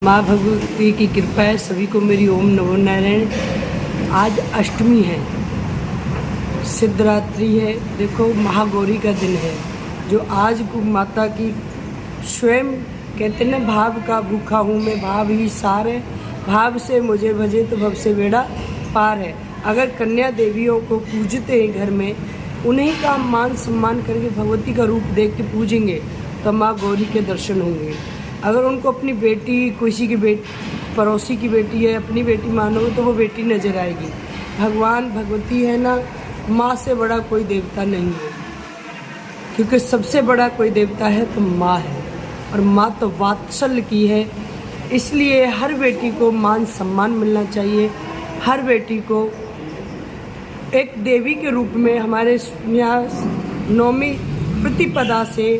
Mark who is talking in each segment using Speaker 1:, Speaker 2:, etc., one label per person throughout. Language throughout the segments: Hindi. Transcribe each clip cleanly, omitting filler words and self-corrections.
Speaker 1: माँ भगवती की कृपा है, सभी को मेरी ओम नमो नारायण। आज अष्टमी है, सिद्धरात्रि है। देखो महागौरी का दिन है, जो आज को माता की स्वयं कहते न भाव का भूखा हूँ मैं, भाव ही सार है। भाव से मुझे भजे तो भव से बेड़ा पार है। अगर कन्या देवियों को पूजते हैं घर में, उन्हीं का मान सम्मान करके भगवती का रूप देख के पूजेंगे तो माँ गौरी के दर्शन होंगे। अगर उनको अपनी बेटी, किसी की बेटी, पड़ोसी की बेटी है, अपनी बेटी मानोगे तो वो बेटी नजर आएगी। भगवान भगवती है ना, माँ से बड़ा कोई देवता नहीं है, क्योंकि सबसे बड़ा कोई देवता है तो माँ है, और माँ तो वात्सल्य की है। इसलिए हर बेटी को मान सम्मान मिलना चाहिए। हर बेटी को एक देवी के रूप में हमारे यहाँ नौमी प्रतिपदा से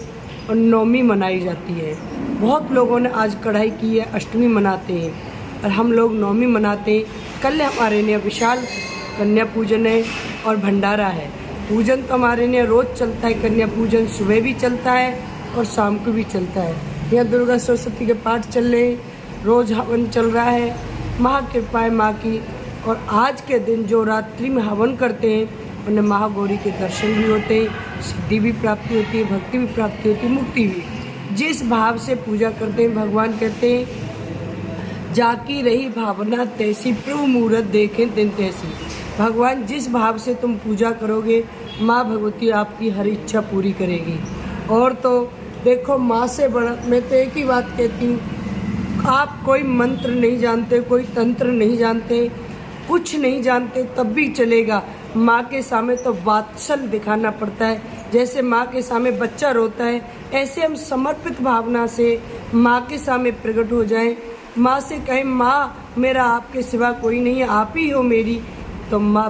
Speaker 1: और नौमी मनाई जाती है। बहुत लोगों ने आज कढ़ाई की है, अष्टमी मनाते हैं और हम लोग नौमी मनाते हैं। कल हमारे यहाँ विशाल कन्या पूजन है और भंडारा है। पूजन तो हमारे यहाँ रोज़ चलता है। कन्या पूजन सुबह भी चलता है और शाम को भी चलता है। यहाँ दुर्गा सरस्वती के पाठ चल रहे हैं, रोज़ हवन चल रहा है। महाकृपा है माँ की। और आज के दिन जो रात्रि में हवन करते हैं उन्हें महागौरी के दर्शन भी होते हैं, सिद्धि भी प्राप्ति होती है, भक्ति भी प्राप्ति होती है, मुक्ति भी। जिस भाव से पूजा करते हैं, भगवान कहते हैं जाकी रही भावना तैसी, प्रभु मुहूर्त देखें दिन तैसी। भगवान जिस भाव से तुम पूजा करोगे, माँ भगवती आपकी हर इच्छा पूरी करेगी। और तो देखो, माँ से बड़ा मैं तो एक ही बात कहती हूँ, आप कोई मंत्र नहीं जानते, कोई तंत्र नहीं जानते, कुछ नहीं जानते तब भी चलेगा। माँ के सामने तो वात्सल्य दिखाना पड़ता है। जैसे माँ के सामने बच्चा रोता है, ऐसे हम समर्पित भावना से माँ के सामने प्रकट हो जाएं। माँ से कहें, माँ मेरा आपके सिवा कोई नहीं है, आप ही हो मेरी। तो माँ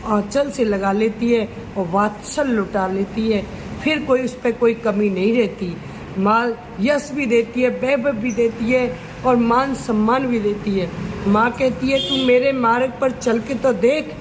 Speaker 1: आंचल से लगा लेती है और वात्सल्य लुटा लेती है। फिर कोई उस पर कोई कमी नहीं रहती। माँ यश भी देती है, वैभव भी देती है और मान सम्मान भी देती है। माँ कहती है, तू मेरे मार्ग पर चल के तो देख,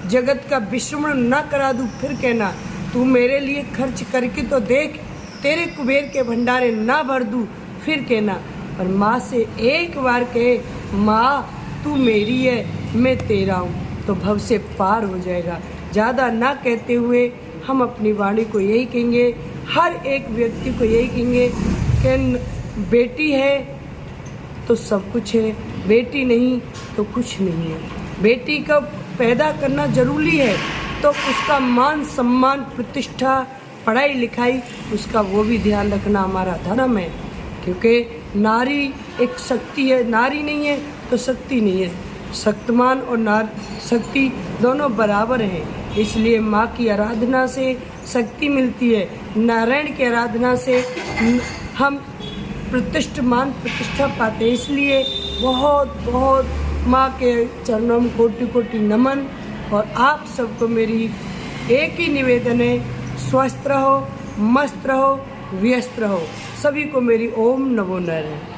Speaker 1: जगत का विश्रमण न करा दूँ फिर कहना। तू मेरे लिए खर्च करके तो देख, तेरे कुबेर के भंडारे ना भर दूँ फिर कहना। पर माँ से एक बार कहे, माँ तू मेरी है, मैं तेरा हूँ, तो भव से पार हो जाएगा। ज़्यादा ना कहते हुए हम अपनी वाणी को यही कहेंगे, हर एक व्यक्ति को यही कहेंगे कि बेटी है तो सब कुछ है, बेटी नहीं तो कुछ नहीं है। बेटी को पैदा करना जरूरी है, तो उसका मान सम्मान, प्रतिष्ठा, पढ़ाई लिखाई, उसका वो भी ध्यान रखना हमारा धर्म है। क्योंकि नारी एक शक्ति है, नारी नहीं है तो शक्ति नहीं है। शक्तिमान और शक्ति दोनों बराबर हैं। इसलिए माँ की आराधना से शक्ति मिलती है, नारायण की आराधना से हम मान प्रतिष्ठा पाते हैं। इसलिए बहुत बहुत माँ के चरणों में कोटि कोटि नमन। और आप सबको मेरी एक ही निवेदन है, स्वस्थ रहो, मस्त रहो, व्यस्त रहो। सभी को मेरी ओम नमो नारायण।